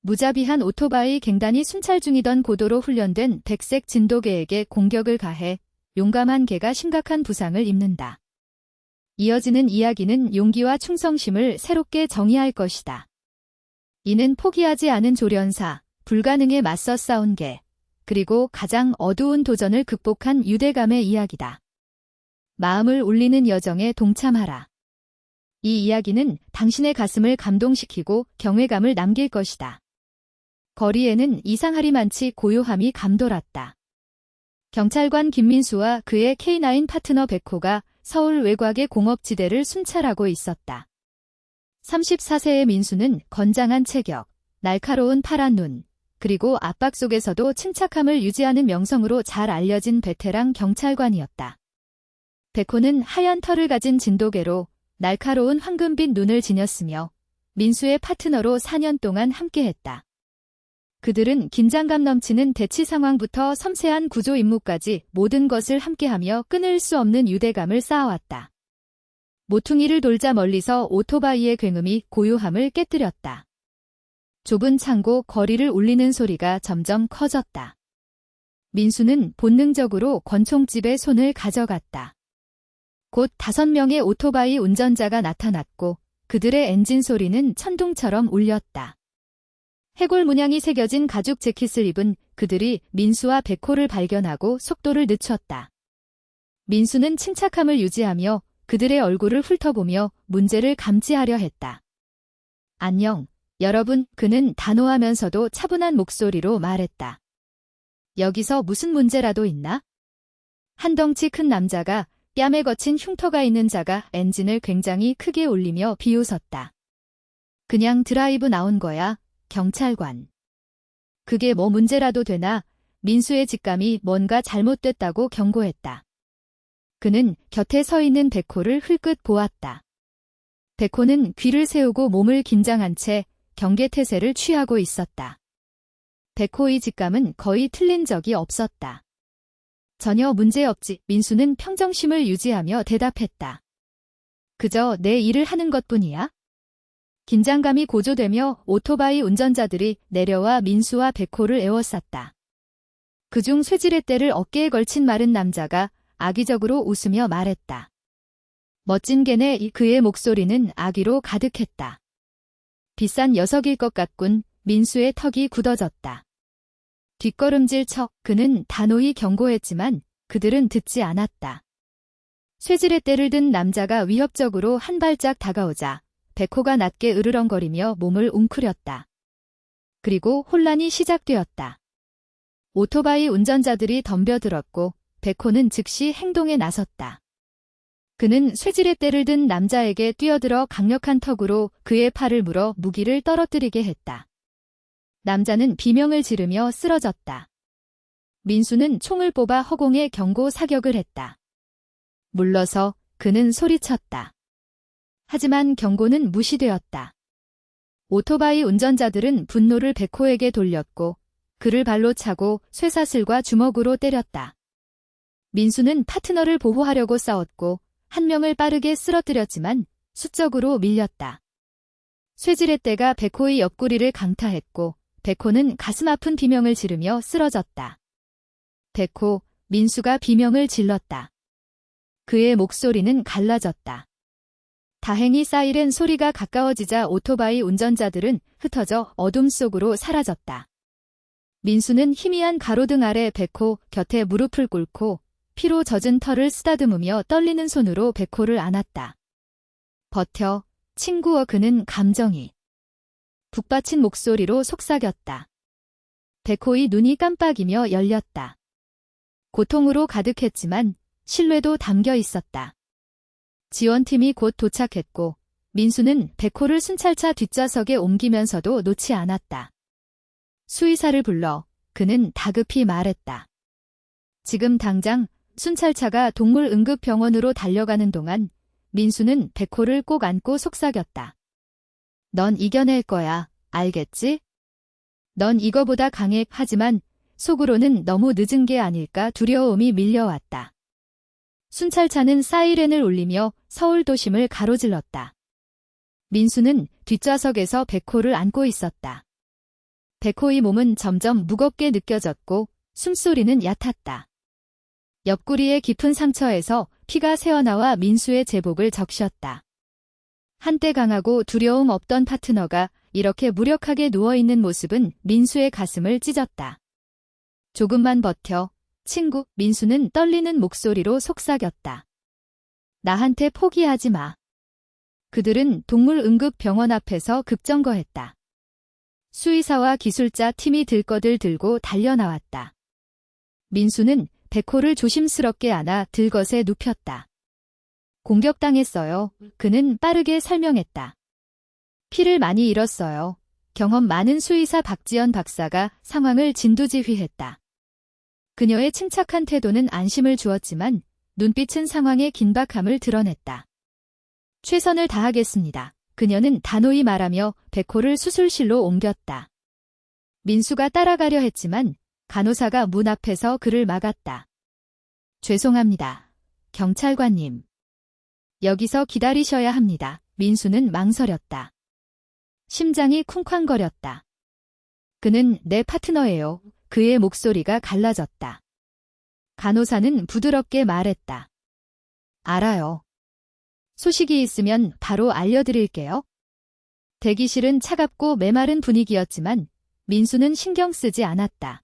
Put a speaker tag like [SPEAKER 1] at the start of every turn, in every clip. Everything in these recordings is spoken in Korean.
[SPEAKER 1] 무자비한 오토바이 갱단이 순찰 중이던 고도로 훈련된 백색 진돗개에게 공격을 가해 용감한 개가 심각한 부상을 입는다. 이어지는 이야기는 용기와 충성심을 새롭게 정의할 것이다. 이는 포기하지 않은 조련사, 불가능에 맞서 싸운 개, 그리고 가장 어두운 도전을 극복한 유대감의 이야기다. 마음을 울리는 여정에 동참하라. 이 이야기는 당신의 가슴을 감동시키고 경외감을 남길 것이다. 거리에는 이상하리만치 고요함이 감돌았다. 경찰관 김민수와 그의 K9 파트너 백호가 서울 외곽의 공업지대를 순찰하고 있었다. 34세의 민수는 건장한 체격, 날카로운 파란 눈, 그리고 압박 속에서도 침착함을 유지하는 명성으로 잘 알려진 베테랑 경찰관이었다. 백호는 하얀 털을 가진 진돗개로 날카로운 황금빛 눈을 지녔으며 민수의 파트너로 4년 동안 함께했다. 그들은 긴장감 넘치는 대치 상황부터 섬세한 구조 임무까지 모든 것을 함께하며 끊을 수 없는 유대감을 쌓아왔다. 모퉁이를 돌자 멀리서 오토바이의 굉음이 고요함을 깨뜨렸다. 좁은 창고 거리를 울리는 소리가 점점 커졌다. 민수는 본능적으로 권총집에 손을 가져갔다. 곧 5명의 오토바이 운전자가 나타났고 그들의 엔진 소리는 천둥처럼 울렸다. 해골 문양이 새겨진 가죽 재킷을 입은 그들이 민수와 백호를 발견하고 속도를 늦췄다. 민수는 침착함을 유지하며 그들의 얼굴을 훑어보며 문제를 감지하려 했다. 안녕, 여러분, 그는 단호하면서도 차분한 목소리로 말했다. 여기서 무슨 문제라도 있나? 한 덩치 큰 남자가 뺨에 거친 흉터가 있는 자가 엔진을 굉장히 크게 울리며 비웃었다. 그냥 드라이브 나온 거야, 경찰관. 그게 뭐 문제라도 되나? 민수의 직감이 뭔가 잘못됐다고 경고했다. 그는 곁에 서 있는 백호를 흘끗 보았다. 백호는 귀를 세우고 몸을 긴장한 채 경계태세를 취하고 있었다. 백호의 직감은 거의 틀린 적이 없었다. 전혀 문제없지. 민수는 평정심을 유지하며 대답했다. 그저 내 일을 하는 것뿐이야. 긴장감이 고조되며 오토바이 운전자들이 내려와 민수와 백호를 에워쌌다. 그중 쇠지렛 대를 어깨에 걸친 마른 남자가 악의적으로 웃으며 말했다. 멋진 개네. 그의 목소리는 악의로 가득했다. 비싼 녀석일 것 같군. 민수의 턱이 굳어졌다. 뒷걸음질 쳐. 그는 단호히 경고했지만 그들은 듣지 않았다. 쇠지렛 대를 든 남자가 위협적으로 한 발짝 다가오자 백호가 낮게 으르렁거리며 몸을 웅크렸다. 그리고 혼란이 시작되었다. 오토바이 운전자들이 덤벼들었고 백호는 즉시 행동에 나섰다. 그는 쇠지렛 대를 든 남자에게 뛰어들어 강력한 턱으로 그의 팔을 물어 무기를 떨어뜨리게 했다. 남자는 비명을 지르며 쓰러졌다. 민수는 총을 뽑아 허공에 경고 사격을 했다. 물러서 그는 소리쳤다. 하지만 경고는 무시되었다. 오토바이 운전자들은 분노를 백호에게 돌렸고 그를 발로 차고 쇠사슬과 주먹으로 때렸다. 민수는 파트너를 보호하려고 싸웠고 한 명을 빠르게 쓰러뜨렸지만 수적으로 밀렸다. 쇠지렛대가 백호의 옆구리를 강타했고 백호는 가슴 아픈 비명을 지르며 쓰러졌다. 백호, 민수가 비명을 질렀다. 그의 목소리는 갈라졌다. 다행히 사이렌 소리가 가까워지자 오토바이 운전자들은 흩어져 어둠 속으로 사라졌다. 민수는 희미한 가로등 아래 백호 곁에 무릎을 꿇고 피로 젖은 털을 쓰다듬으며 떨리는 손으로 백호를 안았다. 버텨, 친구어. 그는 감정이 북받친 목소리로 속삭였다. 백호의 눈이 깜빡이며 열렸다. 고통으로 가득했지만 신뢰도 담겨 있었다. 지원팀이 곧 도착했고 민수는 백호를 순찰차 뒷좌석에 옮기면서도 놓지 않았다. 수의사를 불러 그는 다급히 말했다. 지금 당장. 순찰차가 동물응급병원으로 달려가는 동안 민수는 백호를 꼭 안고 속삭였다. 넌 이겨낼 거야, 알겠지? 넌 이거보다 강해. 하지만 속으로는 너무 늦은 게 아닐까 두려움이 밀려왔다. 순찰차는 사이렌을 울리며 서울 도심을 가로질렀다. 민수는 뒷좌석에서 백호를 안고 있었다. 백호의 몸은 점점 무겁게 느껴졌고 숨소리는 얕았다. 옆구리의 깊은 상처에서 피가 새어나와 민수의 제복을 적셨다. 한때 강하고 두려움 없던 파트너가 이렇게 무력하게 누워있는 모습은 민수의 가슴을 찢었다. 조금만 버텨, 친구. 민수는 떨리는 목소리로 속삭였다. 나한테 포기하지 마. 그들은 동물응급병원 앞에서 급정거했다. 수의사와 기술자 팀이 들거들 들고 달려나왔다. 민수는 백호를 조심스럽게 안아 들것에 눕혔다. 공격당했어요. 그는 빠르게 설명했다. 피를 많이 잃었어요. 경험 많은 수의사 박지연 박사가 상황을 진두지휘했다. 그녀의 침착한 태도는 안심을 주었지만 눈빛은 상황의 긴박함을 드러냈다. 최선을 다하겠습니다. 그녀는 단호히 말하며 백호를 수술실로 옮겼다. 민수가 따라가려 했지만 간호사가 문 앞에서 그를 막았다. 죄송합니다. 경찰관님. 여기서 기다리셔야 합니다. 민수는 망설였다. 심장이 쿵쾅거렸다. 그는 내 파트너예요. 그의 목소리가 갈라졌다. 간호사는 부드럽게 말했다. 알아요. 소식이 있으면 바로 알려드릴게요. 대기실은 차갑고 메마른 분위기였지만 민수는 신경 쓰지 않았다.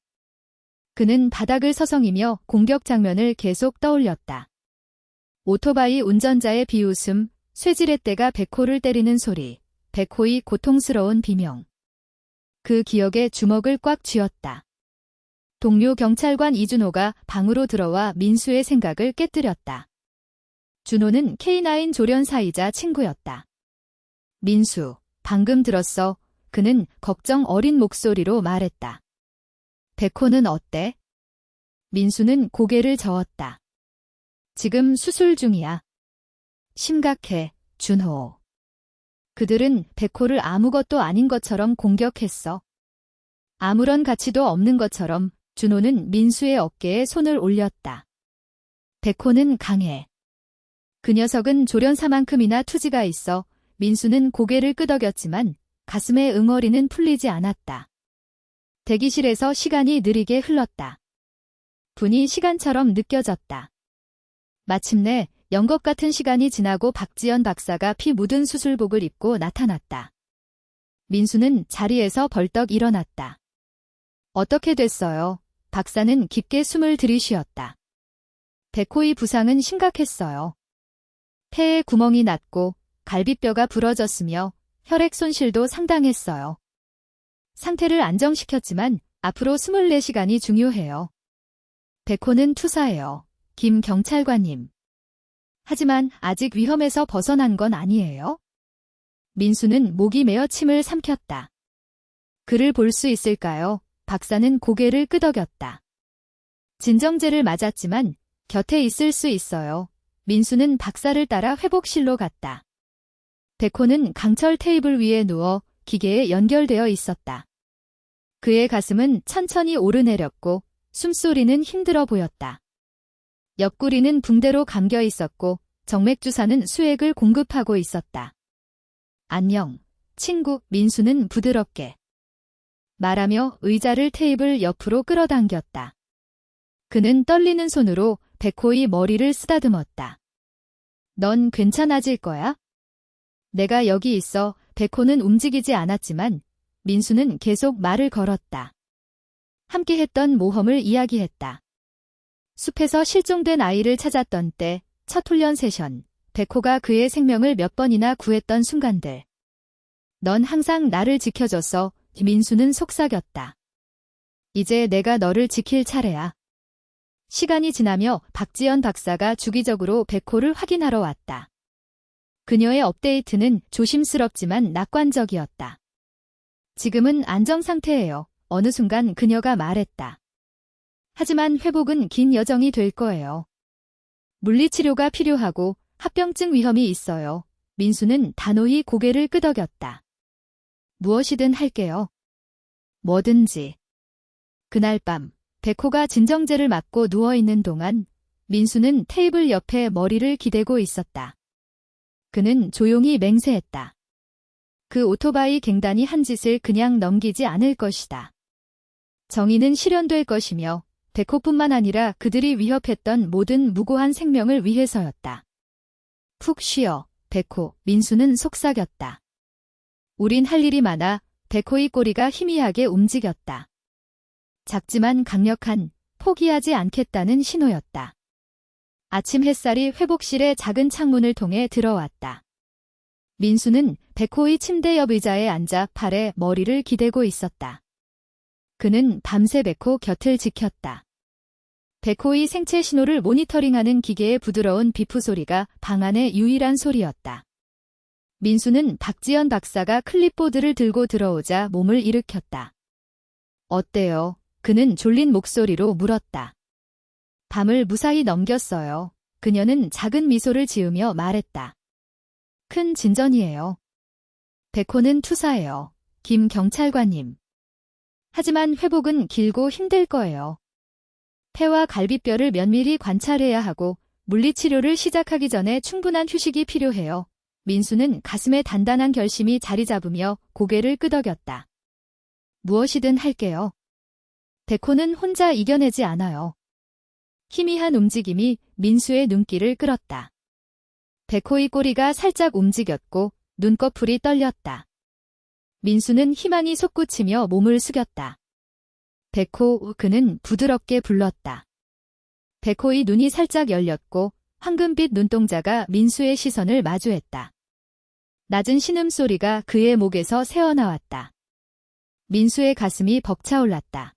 [SPEAKER 1] 그는 바닥을 서성이며 공격 장면을 계속 떠올렸다. 오토바이 운전자의 비웃음, 쇠지렛대가 백호를 때리는 소리, 백호의 고통스러운 비명. 그 기억에 주먹을 꽉 쥐었다. 동료 경찰관 이준호가 방으로 들어와 민수의 생각을 깨뜨렸다. 준호는 K9 조련사이자 친구였다. 민수, 방금 들었어. 그는 걱정 어린 목소리로 말했다. 백호는 어때? 민수는 고개를 저었다. 지금 수술 중이야. 심각해, 준호. 그들은 백호를 아무것도 아닌 것처럼 공격했어. 아무런 가치도 없는 것처럼 준호는 민수의 어깨에 손을 올렸다. 백호는 강해. 그 녀석은 조련사만큼이나 투지가 있어. 민수는 고개를 끄덕였지만 가슴의 응어리는 풀리지 않았다. 대기실에서 시간이 느리게 흘렀다. 분이 시간처럼 느껴졌다. 마침내 연것 같은 시간이 지나고 박지연 박사가 피 묻은 수술복을 입고 나타났다. 민수는 자리에서 벌떡 일어났다. 어떻게 됐어요? 박사는 깊게 숨을 들이쉬었다. 백호의 부상은 심각했어요. 폐에 구멍이 났고 갈비뼈가 부러졌으며 혈액 손실도 상당했어요. 상태를 안정시켰지만 앞으로 24시간이 중요해요. 백호는 투사예요. 김 경찰관님. 하지만 아직 위험에서 벗어난 건 아니에요. 민수는 목이 메어 침을 삼켰다. 그를 볼 수 있을까요? 박사는 고개를 끄덕였다. 진정제를 맞았지만 곁에 있을 수 있어요. 민수는 박사를 따라 회복실로 갔다. 백호는 강철 테이블 위에 누워 기계에 연결되어 있었다. 그의 가슴은 천천히 오르내렸고 숨소리는 힘들어 보였다. 옆구리는 붕대로 감겨 있었고 정맥주사는 수액을 공급하고 있었다. 안녕, 친구. 민수는 부드럽게 말하며 의자를 테이블 옆으로 끌어당겼다. 그는 떨리는 손으로 백호의 머리를 쓰다듬었다. 넌 괜찮아질 거야? 내가 여기 있어. 백호는 움직이지 않았지만 민수는 계속 말을 걸었다. 함께 했던 모험을 이야기했다. 숲에서 실종된 아이를 찾았던 때, 첫 훈련 세션, 백호가 그의 생명을 몇 번이나 구했던 순간들. 넌 항상 나를 지켜줬어. 민수는 속삭였다. 이제 내가 너를 지킬 차례야. 시간이 지나며 박지연 박사가 주기적으로 백호를 확인하러 왔다. 그녀의 업데이트는 조심스럽지만 낙관적이었다. 지금은 안정 상태예요. 어느 순간 그녀가 말했다. 하지만 회복은 긴 여정이 될 거예요. 물리치료가 필요하고 합병증 위험이 있어요. 민수는 단호히 고개를 끄덕였다. 무엇이든 할게요. 뭐든지. 그날 밤, 백호가 진정제를 맞고 누워있는 동안 민수는 테이블 옆에 머리를 기대고 있었다. 그는 조용히 맹세했다. 그 오토바이 갱단이 한 짓을 그냥 넘기지 않을 것이다. 정의는 실현될 것이며 백호뿐만 아니라 그들이 위협했던 모든 무고한 생명을 위해서였다. 푹 쉬어, 백호, 민수는 속삭였다. 우린 할 일이 많아. 백호의 꼬리가 희미하게 움직였다. 작지만 강력한, 포기하지 않겠다는 신호였다. 아침 햇살이 회복실의 작은 창문을 통해 들어왔다. 민수는 백호의 침대 옆 의자에 앉아 팔에 머리를 기대고 있었다. 그는 밤새 백호 곁을 지켰다. 백호의 생체 신호를 모니터링하는 기계의 부드러운 비프 소리가 방 안의 유일한 소리였다. 민수는 박지연 박사가 클립보드를 들고 들어오자 몸을 일으켰다. 어때요? 그는 졸린 목소리로 물었다. 밤을 무사히 넘겼어요. 그녀는 작은 미소를 지으며 말했다. 큰 진전이에요. 백호는 투사예요. 김 경찰관님. 하지만 회복은 길고 힘들 거예요. 폐와 갈비뼈를 면밀히 관찰해야 하고 물리치료를 시작하기 전에 충분한 휴식이 필요해요. 민수는 가슴에 단단한 결심이 자리 잡으며 고개를 끄덕였다. 무엇이든 할게요. 백호는 혼자 이겨내지 않아요. 희미한 움직임이 민수의 눈길을 끌었다. 백호의 꼬리가 살짝 움직였고 눈꺼풀이 떨렸다. 민수는 희망이 솟구치며 몸을 숙였다. 백호, 그는 부드럽게 불렀다. 백호의 눈이 살짝 열렸고 황금빛 눈동자가 민수의 시선을 마주했다. 낮은 신음소리가 그의 목에서 새어나왔다. 민수의 가슴이 벅차올랐다.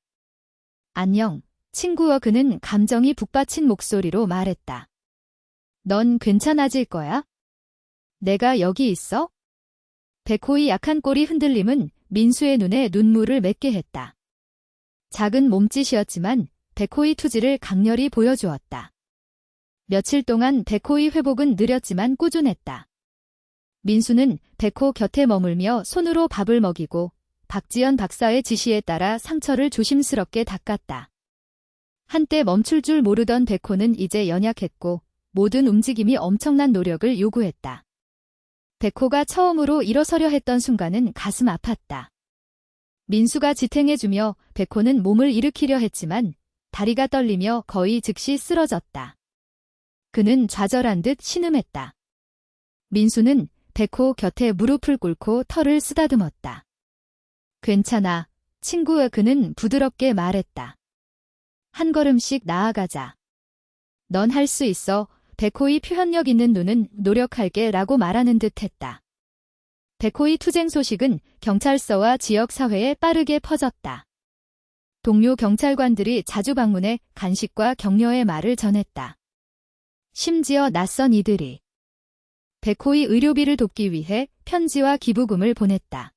[SPEAKER 1] 안녕, 친구여. 그는 감정이 북받친 목소리로 말했다. 넌 괜찮아질 거야? 내가 여기 있어? 백호의 약한 꼬리 흔들림은 민수의 눈에 눈물을 맺게 했다. 작은 몸짓이었지만 백호의 투지를 강렬히 보여주었다. 며칠 동안 백호의 회복은 느렸지만 꾸준했다. 민수는 백호 곁에 머물며 손으로 밥을 먹이고 박지연 박사의 지시에 따라 상처를 조심스럽게 닦았다. 한때 멈출 줄 모르던 백호는 이제 연약했고 모든 움직임이 엄청난 노력을 요구했다. 백호가 처음으로 일어서려 했던 순간은 가슴 아팠다. 민수가 지탱해주며 백호는 몸을 일으키려 했지만 다리가 떨리며 거의 즉시 쓰러졌다. 그는 좌절한 듯 신음했다. 민수는 백호 곁에 무릎을 꿇고 털을 쓰다듬었다. 괜찮아, 친구야. 그는 부드럽게 말했다. 한 걸음씩 나아가자. 넌 할 수 있어. 백호의 표현력 있는 눈은 노력할게 라고 말하는 듯 했다. 백호의 투쟁 소식은 경찰서와 지역사회에 빠르게 퍼졌다. 동료 경찰관들이 자주 방문해 간식과 격려의 말을 전했다. 심지어 낯선 이들이 백호의 의료비를 돕기 위해 편지와 기부금을 보냈다.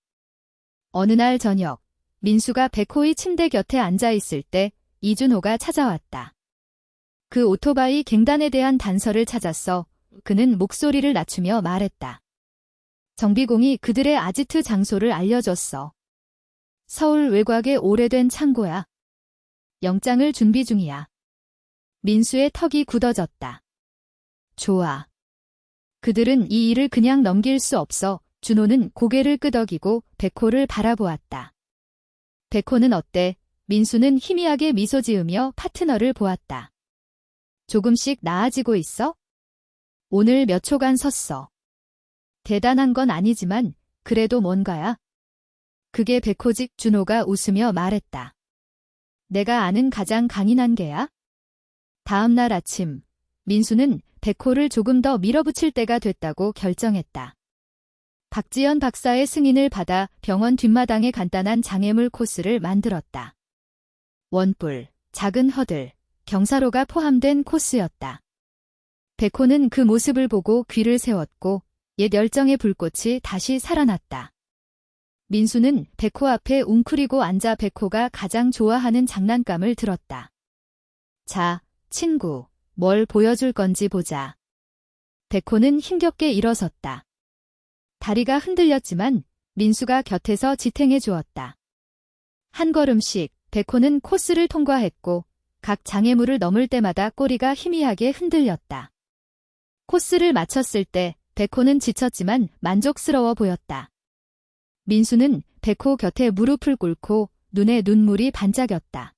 [SPEAKER 1] 어느 날 저녁, 민수가 백호의 침대 곁에 앉아 있을 때 이준호가 찾아왔다. 그 오토바이 갱단에 대한 단서를 찾았어. 그는 목소리를 낮추며 말했다. 정비공이 그들의 아지트 장소를 알려줬어. 서울 외곽의 오래된 창고야. 영장을 준비 중이야. 민수의 턱이 굳어졌다. 좋아. 그들은 이 일을 그냥 넘길 수 없어. 준호는 고개를 끄덕이고 백호를 바라보았다. 백호는 어때? 민수는 희미하게 미소 지으며 파트너를 보았다. 조금씩 나아지고 있어? 오늘 몇 초간 섰어. 대단한 건 아니지만 그래도 뭔가야. 그게 백호지. 준호가 웃으며 말했다. 내가 아는 가장 강인한 개야? 다음 날 아침, 민수는 백호를 조금 더 밀어붙일 때가 됐다고 결정했다. 박지연 박사의 승인을 받아 병원 뒷마당에 간단한 장애물 코스를 만들었다. 원뿔, 작은 허들, 경사로가 포함된 코스였다. 백호는 그 모습을 보고 귀를 세웠고 옛 열정의 불꽃이 다시 살아났다. 민수는 백호 앞에 웅크리고 앉아 백호가 가장 좋아하는 장난감을 들었다. 자, 친구, 뭘 보여줄 건지 보자. 백호는 힘겹게 일어섰다. 다리가 흔들렸지만 민수가 곁에서 지탱해 주었다. 한 걸음씩 백호는 코스를 통과했고 각 장애물을 넘을 때마다 꼬리가 희미하게 흔들렸다. 코스를 마쳤을 때 백호는 지쳤지만 만족스러워 보였다. 민수는 백호 곁에 무릎을 꿇고 눈에 눈물이 반짝였다.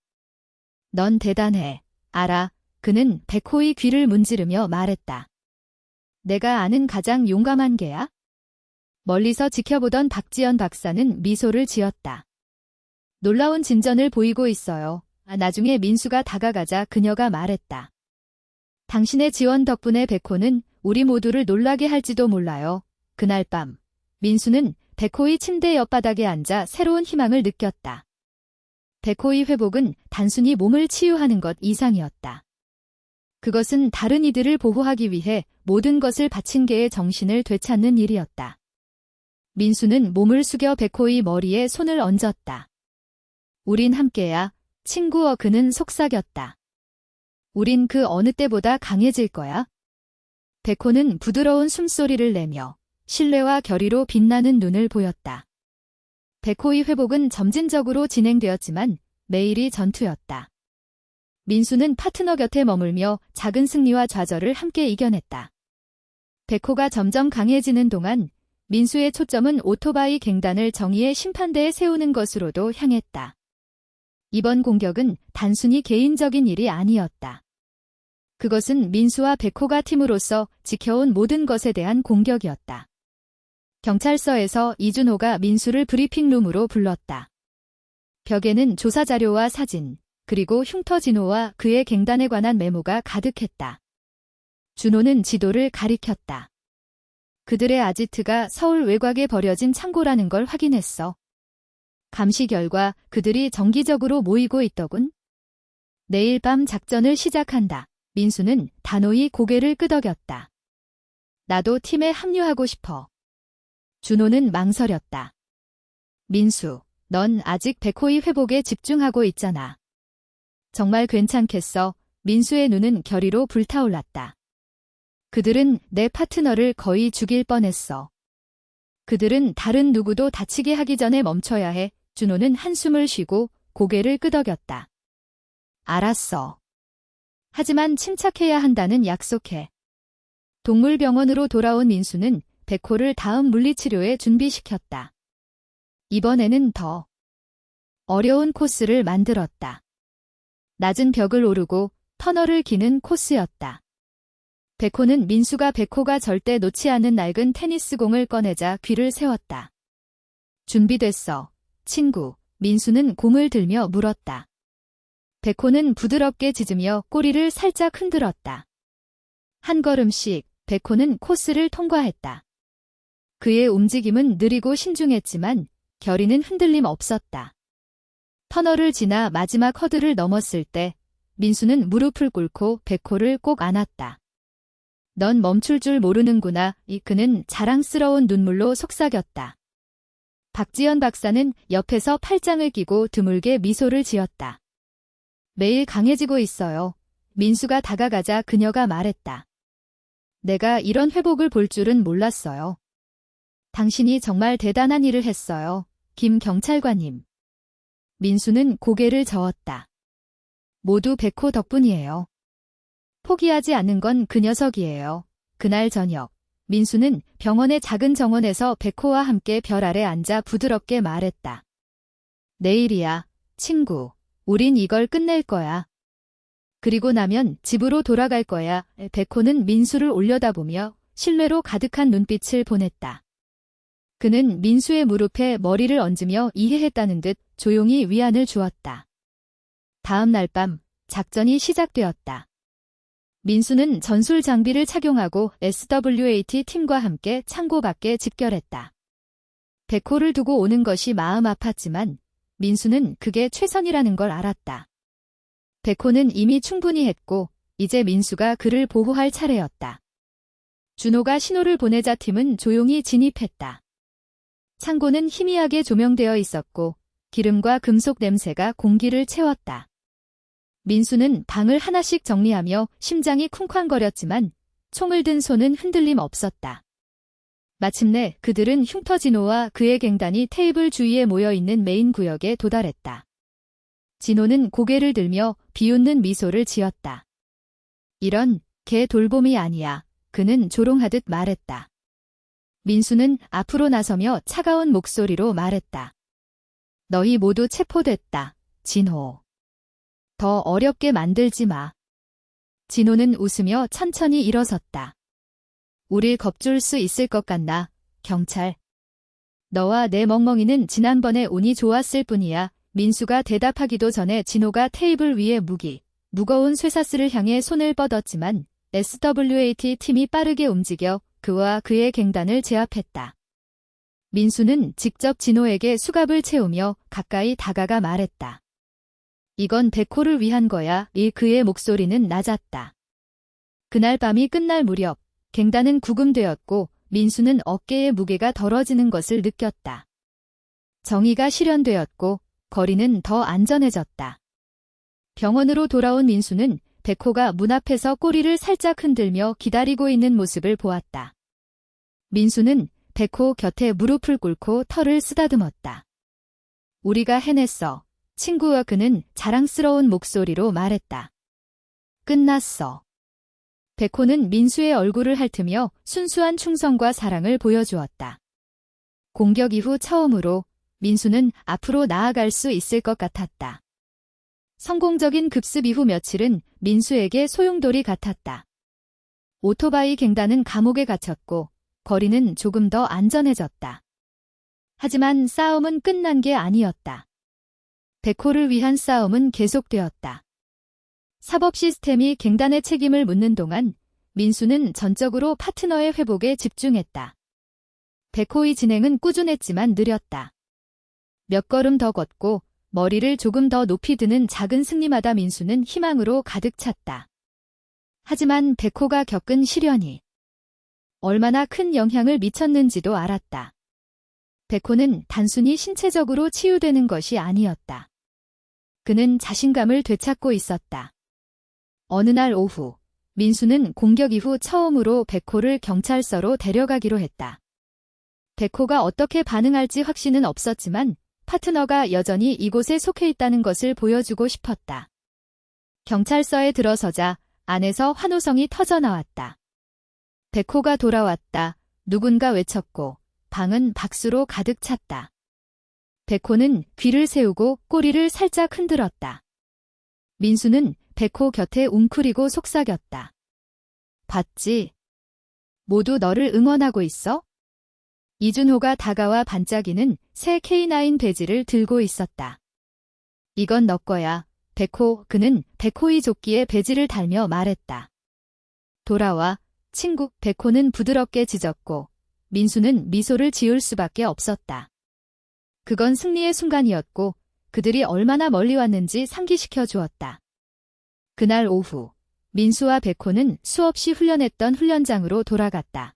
[SPEAKER 1] 넌 대단해. 알아. 그는 백호의 귀를 문지르며 말했다. 내가 아는 가장 용감한 개야? 멀리서 지켜보던 박지연 박사는 미소를 지었다. 놀라운 진전을 보이고 있어요. 나중에 민수가 다가가자 그녀가 말했다. 당신의 지원 덕분에 백호는 우리 모두를 놀라게 할지도 몰라요. 그날 밤, 민수는 백호의 침대 옆바닥에 앉아 새로운 희망을 느꼈다. 백호의 회복은 단순히 몸을 치유하는 것 이상이었다. 그것은 다른 이들을 보호하기 위해 모든 것을 바친 개의 정신을 되찾는 일이었다. 민수는 몸을 숙여 백호의 머리에 손을 얹었다. 우린 함께야. 친구어. 그는 속삭였다. 우린 그 어느 때보다 강해질 거야. 백호는 부드러운 숨소리를 내며 신뢰와 결의로 빛나는 눈을 보였다. 백호의 회복은 점진적으로 진행되었지만 매일이 전투였다. 민수는 파트너 곁에 머물며 작은 승리와 좌절을 함께 이겨냈다. 백호가 점점 강해지는 동안 민수의 초점은 오토바이 갱단을 정의의 심판대에 세우는 것으로도 향했다. 이번 공격은 단순히 개인적인 일이 아니었다. 그것은 민수와 백호가 팀으로서 지켜온 모든 것에 대한 공격이었다. 경찰서에서 이준호가 민수를 브리핑룸으로 불렀다. 벽에는 조사 자료와 사진, 그리고 흉터 진호와 그의 갱단에 관한 메모가 가득했다. 준호는 지도를 가리켰다. 그들의 아지트가 서울 외곽에 버려진 창고라는 걸 확인했어. 감시 결과 그들이 정기적으로 모이고 있더군. 내일 밤 작전을 시작한다. 민수는 단호히 고개를 끄덕였다. 나도 팀에 합류하고 싶어. 준호는 망설였다. 민수, 넌 아직 백호의 회복에 집중하고 있잖아. 정말 괜찮겠어. 민수의 눈은 결의로 불타올랐다. 그들은 내 파트너를 거의 죽일 뻔했어. 그들은 다른 누구도 다치게 하기 전에 멈춰야 해. 준호는 한숨을 쉬고 고개를 끄덕였다. 알았어. 하지만 침착해야 한다는 약속해. 동물병원으로 돌아온 민수는 백호를 다음 물리치료에 준비시켰다. 이번에는 더 어려운 코스를 만들었다. 낮은 벽을 오르고 터널을 기는 코스였다. 백호는 민수가 백호가 절대 놓지 않는 낡은 테니스공을 꺼내자 귀를 세웠다. 준비됐어, 친구. 민수는 공을 들며 물었다. 백호는 부드럽게 짖으며 꼬리를 살짝 흔들었다. 한 걸음씩 백호는 코스를 통과했다. 그의 움직임은 느리고 신중했지만 결의는 흔들림 없었다. 터널을 지나 마지막 허들을 넘었을 때 민수는 무릎을 꿇고 백호를 꼭 안았다. 넌 멈출 줄 모르는구나. 그는 자랑스러운 눈물로 속삭였다. 박지연 박사는 옆에서 팔짱을 끼고 드물게 미소를 지었다. 매일 강해지고 있어요. 민수가 다가가자 그녀가 말했다. 내가 이런 회복을 볼 줄은 몰랐어요. 당신이 정말 대단한 일을 했어요. 김 경찰관님. 민수는 고개를 저었다. 모두 백호 덕분이에요. 포기하지 않는 건 그 녀석이에요. 그날 저녁, 민수는 병원의 작은 정원에서 백호와 함께 별 아래 앉아 부드럽게 말했다. 내일이야, 친구. 우린 이걸 끝낼 거야. 그리고 나면 집으로 돌아갈 거야. 백호는 민수를 올려다보며 신뢰로 가득한 눈빛을 보냈다. 그는 민수의 무릎에 머리를 얹으며 이해했다는 듯 조용히 위안을 주었다. 다음 날 밤, 작전이 시작되었다. 민수는 전술 장비를 착용하고 SWAT 팀과 함께 창고 밖에 집결했다. 백호를 두고 오는 것이 마음 아팠지만 민수는 그게 최선이라는 걸 알았다. 백호는 이미 충분히 했고 이제 민수가 그를 보호할 차례였다. 준호가 신호를 보내자 팀은 조용히 진입했다. 창고는 희미하게 조명되어 있었고 기름과 금속 냄새가 공기를 채웠다. 민수는 방을 하나씩 정리하며 심장이 쿵쾅거렸지만 총을 든 손은 흔들림 없었다. 마침내 그들은 흉터 진호와 그의 갱단이 테이블 주위에 모여있는 메인 구역에 도달했다. 진호는 고개를 들며 비웃는 미소를 지었다. 이런 개 돌봄이 아니야. 그는 조롱하듯 말했다. 민수는 앞으로 나서며 차가운 목소리로 말했다. 너희 모두 체포됐다. 진호. 더 어렵게 만들지 마. 진호는 웃으며 천천히 일어섰다. 우릴 겁줄 수 있을 것 같나, 경찰? 너와 내 멍멍이는 지난번에 운이 좋았을 뿐이야. 민수가 대답하기도 전에 진호가 테이블 위에 무거운 쇠사슬을 향해 손을 뻗었지만 SWAT 팀이 빠르게 움직여 그와 그의 갱단을 제압했다. 민수는 직접 진호에게 수갑을 채우며 가까이 다가가 말했다. 이건 백호를 위한 거야. 그의 목소리는 낮았다. 그날 밤이 끝날 무렵 갱단은 구금되었고 민수는 어깨의 무게가 덜어지는 것을 느꼈다. 정의가 실현되었고 거리는 더 안전해졌다. 병원으로 돌아온 민수는 백호가 문 앞에서 꼬리를 살짝 흔들며 기다리고 있는 모습을 보았다. 민수는 백호 곁에 무릎을 꿇고 털을 쓰다듬었다. 우리가 해냈어. 친구와 그는 자랑스러운 목소리로 말했다. 끝났어. 백호는 민수의 얼굴을 핥으며 순수한 충성과 사랑을 보여주었다. 공격 이후 처음으로 민수는 앞으로 나아갈 수 있을 것 같았다. 성공적인 급습 이후 며칠은 민수에게 소용돌이 같았다. 오토바이 갱단은 감옥에 갇혔고 거리는 조금 더 안전해졌다. 하지만 싸움은 끝난 게 아니었다. 백호를 위한 싸움은 계속되었다. 사법 시스템이 갱단의 책임을 묻는 동안 민수는 전적으로 파트너의 회복에 집중했다. 백호의 진행은 꾸준했지만 느렸다. 몇 걸음 더 걷고 머리를 조금 더 높이 드는 작은 승리마다 민수는 희망으로 가득 찼다. 하지만 백호가 겪은 시련이 얼마나 큰 영향을 미쳤는지도 알았다. 백호는 단순히 신체적으로 치유되는 것이 아니었다. 그는 자신감을 되찾고 있었다. 어느 날 오후, 민수는 공격 이후 처음으로 백호를 경찰서로 데려가기로 했다. 백호가 어떻게 반응할지 확신은 없었지만 파트너가 여전히 이곳에 속해 있다는 것을 보여주고 싶었다. 경찰서에 들어서자 안에서 환호성이 터져나왔다. 백호가 돌아왔다. 누군가 외쳤고 방은 박수로 가득 찼다. 백호는 귀를 세우고 꼬리를 살짝 흔들었다. 민수는 백호 곁에 웅크리고 속삭였다. 봤지? 모두 너를 응원하고 있어? 이준호가 다가와 반짝이는 새 K9 배지를 들고 있었다. 이건 너 거야, 백호. 그는 백호의 조끼에 배지를 달며 말했다. 돌아와, 친구. 백호는 부드럽게 짖었고 민수는 미소를 지을 수밖에 없었다. 그건 승리의 순간이었고 그들이 얼마나 멀리 왔는지 상기시켜 주었다. 그날 오후, 민수와 백호는 수없이 훈련했던 훈련장으로 돌아갔다.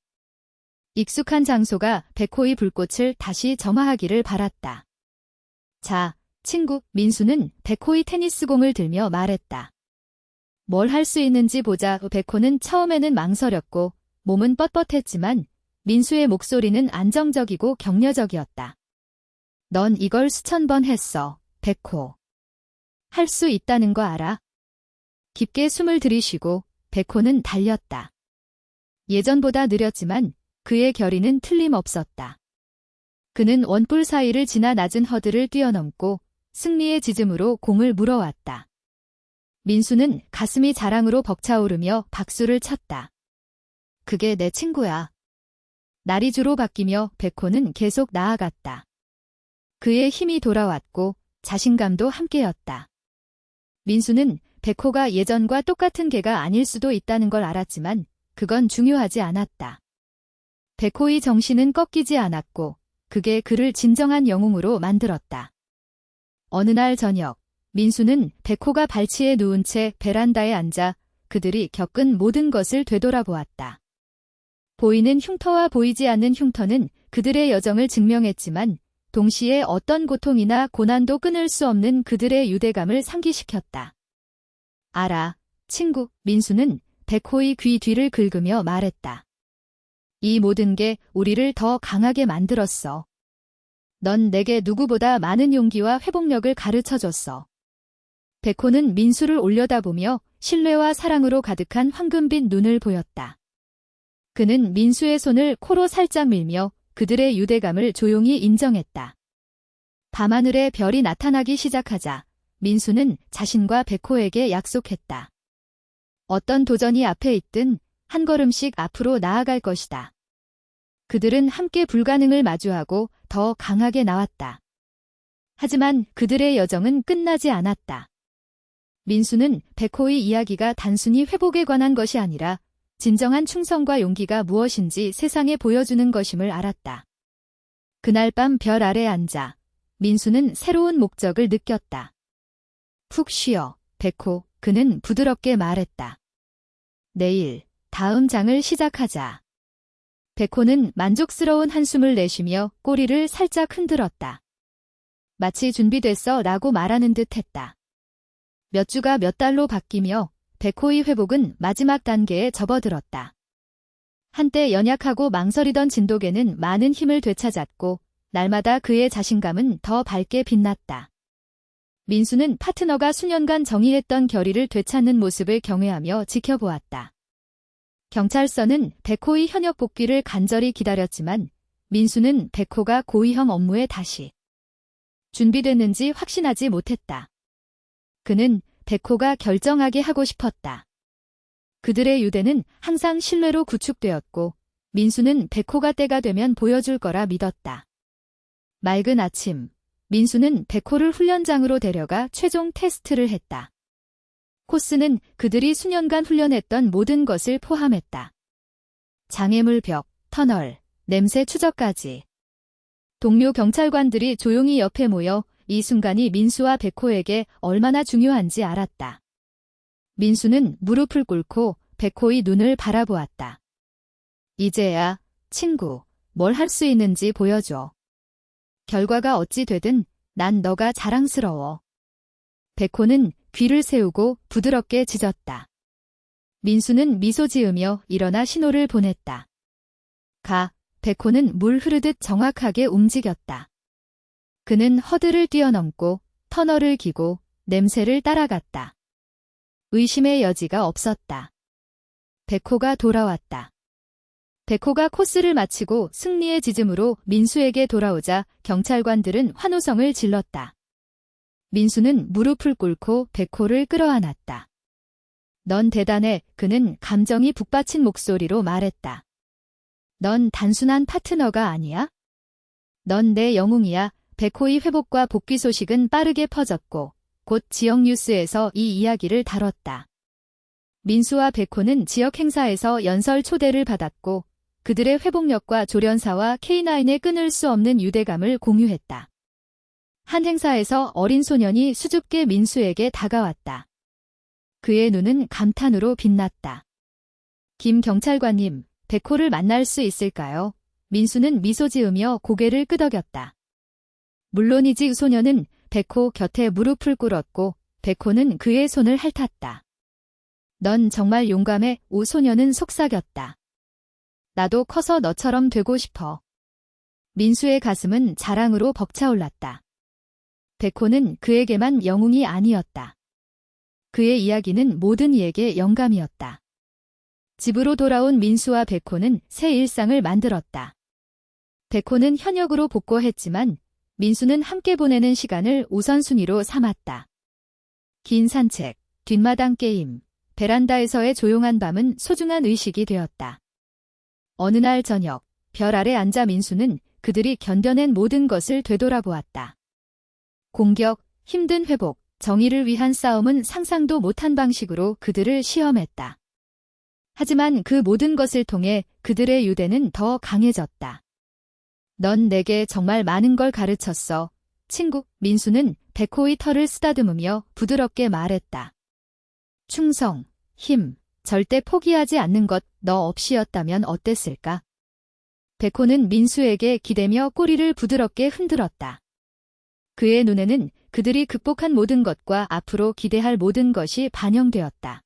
[SPEAKER 1] 익숙한 장소가 백호의 불꽃을 다시 점화하기를 바랐다. 자, 친구. 민수는 백호의 테니스공을 들며 말했다. 뭘 할 수 있는지 보자. 백호는 처음에는 망설였고 몸은 뻣뻣했지만 민수의 목소리는 안정적이고 격려적이었다. 넌 이걸 수천 번 했어, 백호. 할 수 있다는 거 알아? 깊게 숨을 들이쉬고 백호는 달렸다. 예전보다 느렸지만 그의 결의는 틀림없었다. 그는 원뿔 사이를 지나 낮은 허들을 뛰어넘고 승리의 짖음으로 공을 물어왔다. 민수는 가슴이 자랑으로 벅차오르며 박수를 쳤다. 그게 내 친구야. 날이 주로 바뀌며 백호는 계속 나아갔다. 그의 힘이 돌아왔고 자신감도 함께였다. 민수는 백호가 예전과 똑같은 개가 아닐 수도 있다는 걸 알았지만 그건 중요하지 않았다. 백호의 정신은 꺾이지 않았고 그게 그를 진정한 영웅으로 만들었다. 어느 날 저녁, 민수는 백호가 발치에 누운 채 베란다에 앉아 그들이 겪은 모든 것을 되돌아보았다. 보이는 흉터와 보이지 않는 흉터는 그들의 여정을 증명했지만 동시에 어떤 고통이나 고난도 끊을 수 없는 그들의 유대감을 상기시켰다. 알아, 친구. 민수는 백호의 귀 뒤를 긁으며 말했다. 이 모든 게 우리를 더 강하게 만들었어. 넌 내게 누구보다 많은 용기와 회복력을 가르쳐줬어. 백호는 민수를 올려다보며 신뢰와 사랑으로 가득한 황금빛 눈을 보였다. 그는 민수의 손을 코로 살짝 밀며 그들의 유대감을 조용히 인정했다. 밤하늘에 별이 나타나기 시작하자 민수는 자신과 백호에게 약속했다. 어떤 도전이 앞에 있든 한 걸음씩 앞으로 나아갈 것이다. 그들은 함께 불가능을 마주하고 더 강하게 나왔다. 하지만 그들의 여정은 끝나지 않았다. 민수는 백호의 이야기가 단순히 회복에 관한 것이 아니라 진정한 충성과 용기가 무엇인지 세상에 보여주는 것임을 알았다. 그날 밤 별 아래 앉아 민수는 새로운 목적을 느꼈다. 푹 쉬어, 백호, 그는 부드럽게 말했다. 내일, 다음 장을 시작하자. 백호는 만족스러운 한숨을 내쉬며 꼬리를 살짝 흔들었다. 마치 준비됐어 라고 말하는 듯 했다. 몇 주가 몇 달로 바뀌며 백호의 회복은 마지막 단계에 접어들었다. 한때 연약하고 망설이던 진돗개는 많은 힘을 되찾았고 날마다 그의 자신감은 더 밝게 빛났다. 민수는 파트너가 수년간 정의했던 결의를 되찾는 모습을 경외하며 지켜보았다. 경찰서는 백호의 현역 복귀를 간절히 기다렸지만 민수는 백호가 고위험 업무에 다시 준비됐는지 확신하지 못했다. 그는 백호가 결정하게 하고 싶었다. 그들의 유대는 항상 신뢰로 구축되었고 민수는 백호가 때가 되면 보여줄 거라 믿었다. 맑은 아침, 민수는 백호를 훈련장으로 데려가 최종 테스트를 했다. 코스는 그들이 수년간 훈련했던 모든 것을 포함했다. 장애물 벽, 터널, 냄새 추적까지. 동료 경찰관들이 조용히 옆에 모여 이 순간이 민수와 백호에게 얼마나 중요한지 알았다. 민수는 무릎을 꿇고 백호의 눈을 바라보았다. 이제야, 친구, 뭘 할 수 있는지 보여줘. 결과가 어찌 되든 난 너가 자랑스러워. 백호는 귀를 세우고 부드럽게 짖었다. 민수는 미소 지으며 일어나 신호를 보냈다. 가, 백호는 물 흐르듯 정확하게 움직였다. 그는 허들을 뛰어넘고 터널을 기고 냄새를 따라갔다. 의심의 여지가 없었다. 백호가 돌아왔다. 백호가 코스를 마치고 승리의 지짐으로 민수에게 돌아오자 경찰관들은 환호성을 질렀다. 민수는 무릎을 꿇고 백호를 끌어안았다. 넌 대단해, 그는 감정이 북받친 목소리로 말했다. 넌 단순한 파트너가 아니야? 넌 내 영웅이야. 백호의 회복과 복귀 소식은 빠르게 퍼졌고 곧 지역 뉴스에서 이 이야기를 다뤘다. 민수와 백호는 지역 행사에서 연설 초대를 받았고 그들의 회복력과 조련사와 K9의 끊을 수 없는 유대감을 공유했다. 한 행사에서 어린 소년이 수줍게 민수에게 다가왔다. 그의 눈은 감탄으로 빛났다. 김 경찰관님, 백호를 만날 수 있을까요? 민수는 미소 지으며 고개를 끄덕였다. 물론이지. 소년은 백호 곁에 무릎을 꿇었고 백호는 그의 손을 핥았다. 넌 정말 용감해. 오, 소년은 속삭였다. 나도 커서 너처럼 되고 싶어. 민수의 가슴은 자랑으로 벅차올랐다. 백호는 그에게만 영웅이 아니었다. 그의 이야기는 모든 이에게 영감이었다. 집으로 돌아온 민수와 백호는 새 일상을 만들었다. 백호는 현역으로 복귀했지만 민수는 함께 보내는 시간을 우선순위로 삼았다. 긴 산책, 뒷마당 게임, 베란다에서의 조용한 밤은 소중한 의식이 되었다. 어느 날 저녁, 별 아래 앉아 민수는 그들이 견뎌낸 모든 것을 되돌아보았다. 공격, 힘든 회복, 정의를 위한 싸움은 상상도 못한 방식으로 그들을 시험했다. 하지만 그 모든 것을 통해 그들의 유대는 더 강해졌다. 넌 내게 정말 많은 걸 가르쳤어. 친구. 민수는 백호의 털을 쓰다듬으며 부드럽게 말했다. 충성, 힘, 절대 포기하지 않는 것, 너 없이였다면 어땠을까? 백호는 민수에게 기대며 꼬리를 부드럽게 흔들었다. 그의 눈에는 그들이 극복한 모든 것과 앞으로 기대할 모든 것이 반영되었다.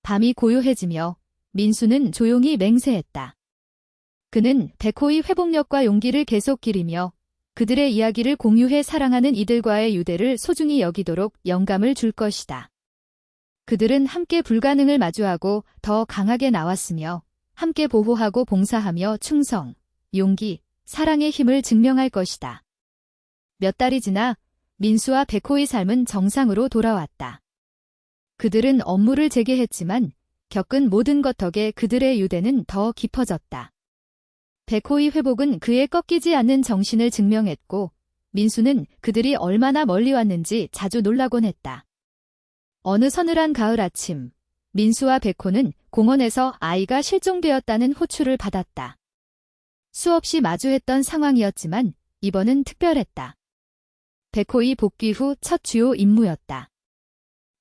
[SPEAKER 1] 밤이 고요해지며 민수는 조용히 맹세했다. 그는 백호의 회복력과 용기를 계속 기리며 그들의 이야기를 공유해 사랑하는 이들과의 유대를 소중히 여기도록 영감을 줄 것이다. 그들은 함께 불가능을 마주하고 더 강하게 나왔으며 함께 보호하고 봉사하며 충성, 용기, 사랑의 힘을 증명할 것이다. 몇 달이 지나 민수와 백호의 삶은 정상으로 돌아왔다. 그들은 업무를 재개했지만 겪은 모든 것 덕에 그들의 유대는 더 깊어졌다. 백호의 회복은 그의 꺾이지 않는 정신을 증명했고 민수는 그들이 얼마나 멀리 왔는지 자주 놀라곤 했다. 어느 서늘한 가을 아침, 민수와 백호는 공원에서 아이가 실종되었다는 호출을 받았다. 수없이 마주했던 상황이었지만 이번은 특별했다. 백호의 복귀 후 첫 주요 임무였다.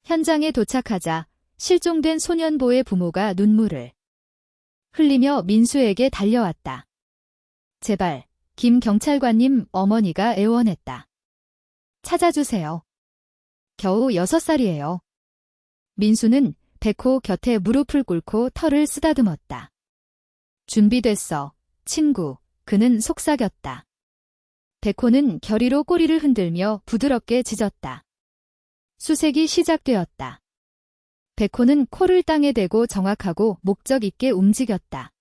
[SPEAKER 1] 현장에 도착하자 실종된 소년보의 부모가 눈물을 흘리며 민수에게 달려왔다. 제발, 김 경찰관님, 어머니가 애원했다. 찾아주세요. 겨우 6살이에요. 민수는 백호 곁에 무릎을 꿇고 털을 쓰다듬었다. 준비됐어, 친구. 그는 속삭였다. 백호는 결의로 꼬리를 흔들며 부드럽게 짖었다. 수색이 시작되었다. 백호는 코를 땅에 대고 정확하고 목적 있게 움직였다.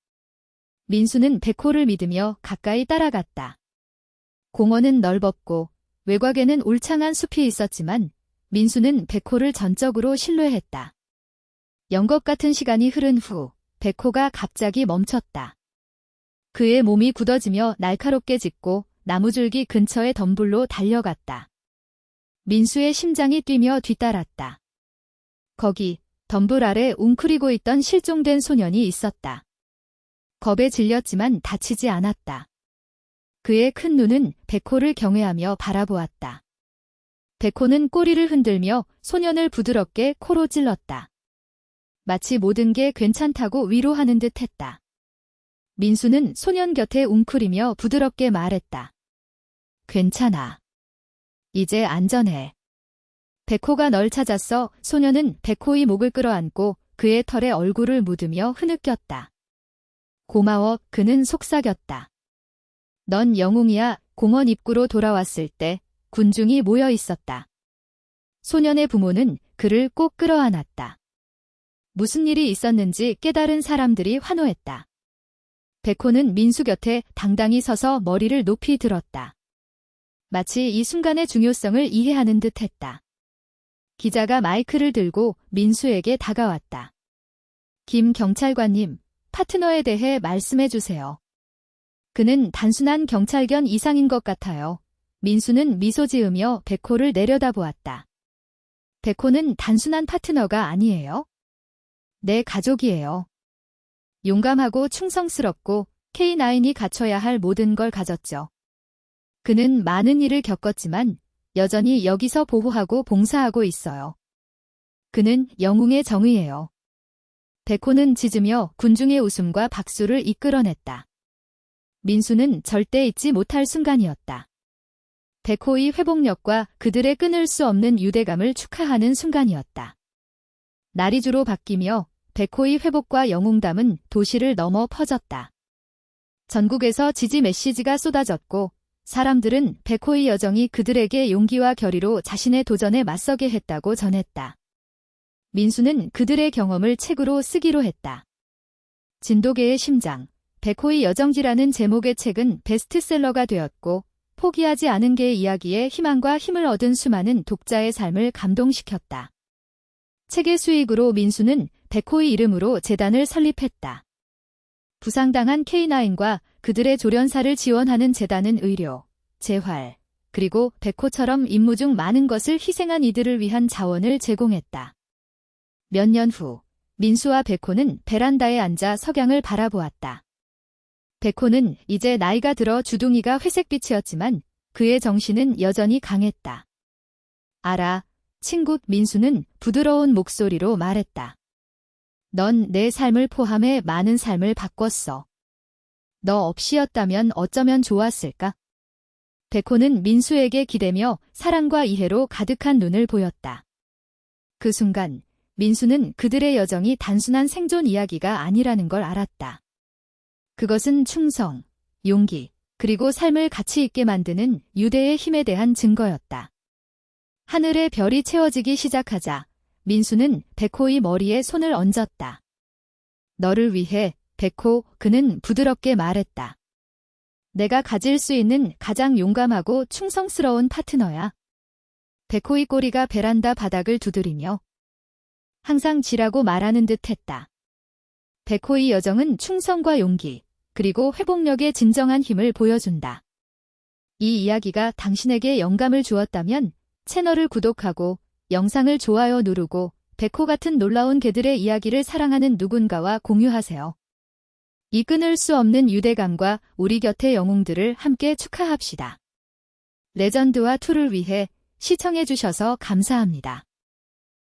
[SPEAKER 1] 민수는 백호를 믿으며 가까이 따라갔다. 공원은 넓었고 외곽에는 울창한 숲이 있었지만 민수는 백호를 전적으로 신뢰했다. 연것 같은 시간이 흐른 후 백호가 갑자기 멈췄다. 그의 몸이 굳어지며 날카롭게 짖고 나무줄기 근처의 덤불로 달려갔다. 민수의 심장이 뛰며 뒤따랐다. 거기 덤불 아래 웅크리고 있던 실종된 소년이 있었다. 겁에 질렸지만 다치지 않았다. 그의 큰 눈은 백호를 경외하며 바라보았다. 백호는 꼬리를 흔들며 소년을 부드럽게 코로 찔렀다. 마치 모든 게 괜찮다고 위로하는 듯 했다. 민수는 소년 곁에 웅크리며 부드럽게 말했다. 괜찮아. 이제 안전해. 백호가 널 찾았어. 소년은 백호의 목을 끌어안고 그의 털에 얼굴을 묻으며 흐느꼈다. 고마워. 그는 속삭였다. 넌 영웅이야. 공원 입구로 돌아왔을 때 군중이 모여 있었다. 소년의 부모는 그를 꼭 끌어안았다. 무슨 일이 있었는지 깨달은 사람들이 환호했다. 백호는 민수 곁에 당당히 서서 머리를 높이 들었다. 마치 이 순간의 중요성을 이해하는 듯 했다. 기자가 마이크를 들고 민수에게 다가왔다. 김 경찰관님, 파트너에 대해 말씀해 주세요. 그는 단순한 경찰견 이상인 것 같아요. 민수는 미소 지으며 백호를 내려다보았다. 백호는 단순한 파트너가 아니에요. 내 가족이에요. 용감하고 충성스럽고 K9이 갖춰야 할 모든 걸 가졌죠. 그는 많은 일을 겪었지만 여전히 여기서 보호하고 봉사하고 있어요. 그는 영웅의 정의예요. 백호는 짖으며 군중의 웃음과 박수를 이끌어냈다. 민수는 절대 잊지 못할 순간이었다. 백호의 회복력과 그들의 끊을 수 없는 유대감을 축하하는 순간이었다. 날이 주로 바뀌며 백호의 회복과 영웅담은 도시를 넘어 퍼졌다. 전국에서 지지 메시지가 쏟아졌고 사람들은 백호의 여정이 그들에게 용기와 결의로 자신의 도전에 맞서게 했다고 전했다. 민수는 그들의 경험을 책으로 쓰기로 했다. 진도계의 심장, 백호의 여정지라는 제목의 책은 베스트셀러가 되었고 포기하지 않은 개의 이야기에 희망과 힘을 얻은 수많은 독자의 삶을 감동시켰다. 책의 수익으로 민수는 백호의 이름으로 재단을 설립했다. 부상당한 K9과 그들의 조련사를 지원하는 재단은 의료, 재활, 그리고 백호처럼 임무 중 많은 것을 희생한 이들을 위한 자원을 제공했다. 몇 년 후, 민수와 백호는 베란다에 앉아 석양을 바라보았다. 백호는 이제 나이가 들어 주둥이가 회색빛이었지만 그의 정신은 여전히 강했다. 알아, 친구. 민수는 부드러운 목소리로 말했다. 넌 내 삶을 포함해 많은 삶을 바꿨어. 너 없이였다면 어쩌면 좋았을까? 백호는 민수에게 기대며 사랑과 이해로 가득한 눈을 보였다. 그 순간 민수는 그들의 여정이 단순한 생존 이야기가 아니라는 걸 알았다. 그것은 충성, 용기, 그리고 삶을 가치 있게 만드는 유대의 힘에 대한 증거였다. 하늘의 별이 채워지기 시작하자 민수는 백호의 머리에 손을 얹었다. 너를 위해, 백호. 그는 부드럽게 말했다. 내가 가질 수 있는 가장 용감하고 충성스러운 파트너야. 백호의 꼬리가 베란다 바닥을 두드리며 항상 지라고 말하는 듯 했다. 백호의 여정은 충성과 용기, 그리고 회복력의 진정한 힘을 보여준다. 이 이야기가 당신에게 영감을 주었다면 채널을 구독하고 영상을 좋아요 누르고 백호 같은 놀라운 개들의 이야기를 사랑하는 누군가와 공유하세요. 이 끊을 수 없는 유대감과 우리 곁의 영웅들을 함께 축하합시다. 레전드와 투를 위해 시청해주셔서 감사합니다.